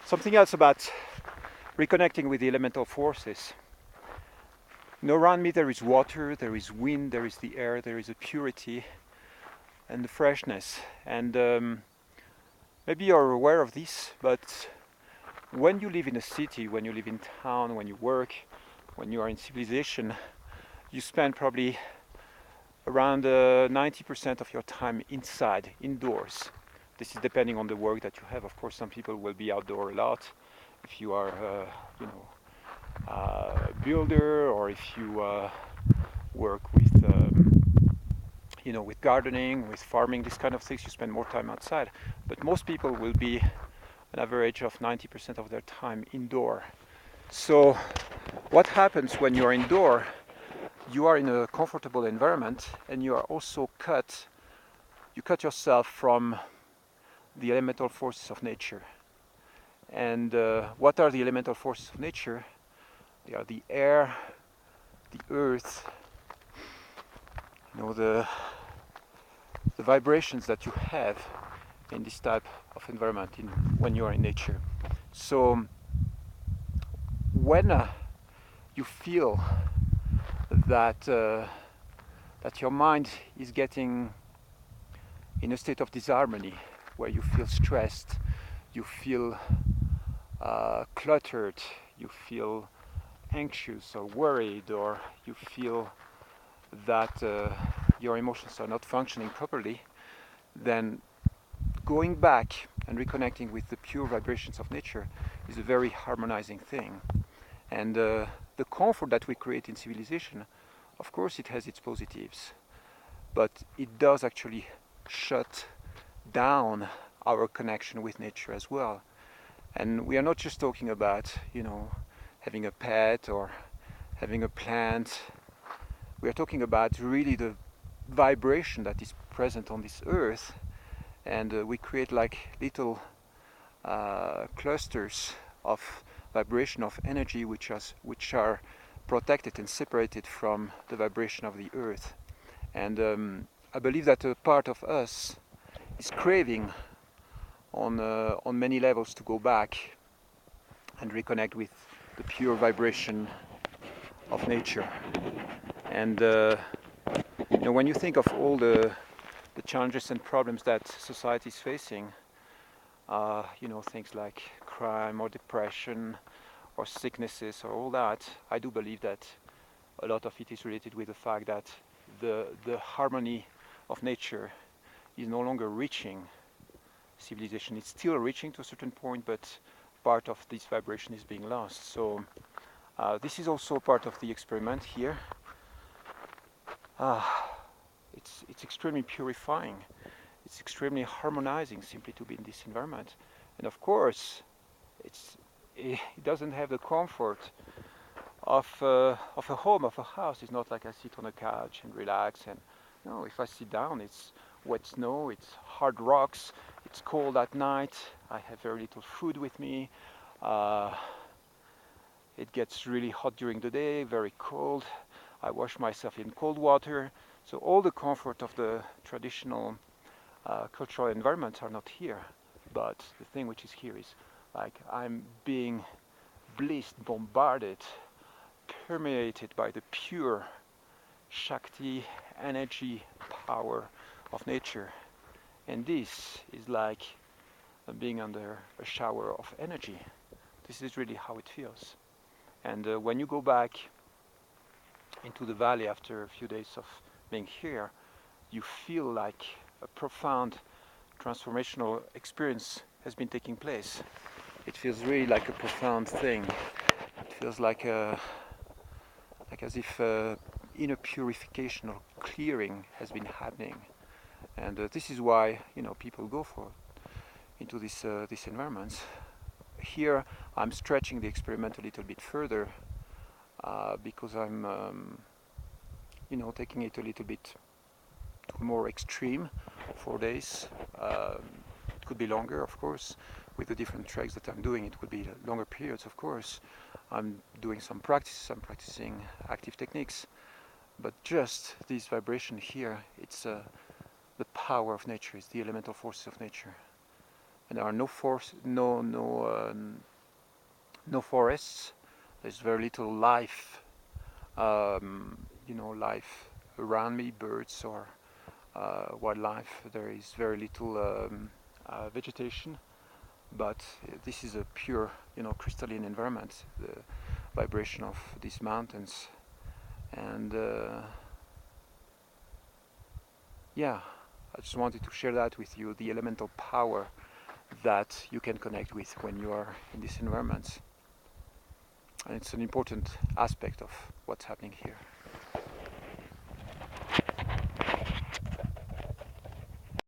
Something else about reconnecting with the elemental forces. Around me there is water, there is wind, there is the air, there is a purity and the freshness. And maybe you're aware of this, but when you live in a city, when you live in town, when you work, when you are in civilization, you spend probably around 90% of your time inside, indoors. This is depending on the work that you have. Of course, some people will be outdoor a lot. If you are, a builder, or if you work with, with gardening, with farming, this kind of things, you spend more time outside. But most people will be an average of 90% of their time indoor. So, what happens when you are indoor? You are in a comfortable environment, and you are also you cut yourself from the elemental forces of nature. And what are the elemental forces of nature? They are the air, the earth, the vibrations that you have in this type of environment when you are in nature. So when you feel that your mind is getting in a state of disharmony, where you feel stressed, you feel cluttered, you feel anxious or worried, or you feel that your emotions are not functioning properly, then going back and reconnecting with the pure vibrations of nature is a very harmonizing thing. And the comfort that we create in civilization, of course it has its positives, but it does actually shut down our connection with nature as well. And we are not just talking about, having a pet or having a plant. We are talking about really the vibration that is present on this earth, and we create like little clusters of vibration, of energy, which are protected and separated from the vibration of the earth. And I believe that a part of us is craving on many levels to go back and reconnect with the pure vibration of nature. And when you think of all the challenges and problems that society is facing, things like crime or depression or sicknesses or all that, I do believe that a lot of it is related with the fact that the harmony of nature is no longer reaching civilization. It's still reaching to a certain point, but part of this vibration is being lost. So this is also part of the experiment here. It's extremely purifying. It's extremely harmonizing simply to be in this environment. And of course, it doesn't have the comfort of a home, of a house. It's not like I sit on a couch and relax. And no, if I sit down, it's wet snow, it's hard rocks, it's cold at night. I have very little food with me. It gets really hot during the day, very cold. I wash myself in cold water. So all the comfort of the traditional cultural environments are not here. But the thing which is here is like I'm being blissed, bombarded, permeated by the pure Shakti, energy, power of nature. And this is like being under a shower of energy. This is really how it feels. And when you go back into the valley after a few days of being here, you feel like a profound transformational experience has been taking place. It feels really like a profound thing. It feels like as if inner purification or clearing has been happening. And this is why people go into these environments. Here I'm stretching the experiment a little bit further because I'm taking it a little bit more extreme. 4 days. It could be longer, of course. With the different tracks that I'm doing, it could be longer periods, of course. I'm doing some practices. I'm practicing active techniques. But just this vibration here, it's the power of nature. It's the elemental forces of nature. and there are no no forests. There's very little life, life around me, birds or wildlife. There is very little vegetation, but this is a pure, crystalline environment. The vibration of these mountains, and yeah, I just wanted to share that with you, the elemental power that you can connect with when you are in these environments. And it's an important aspect of what's happening here.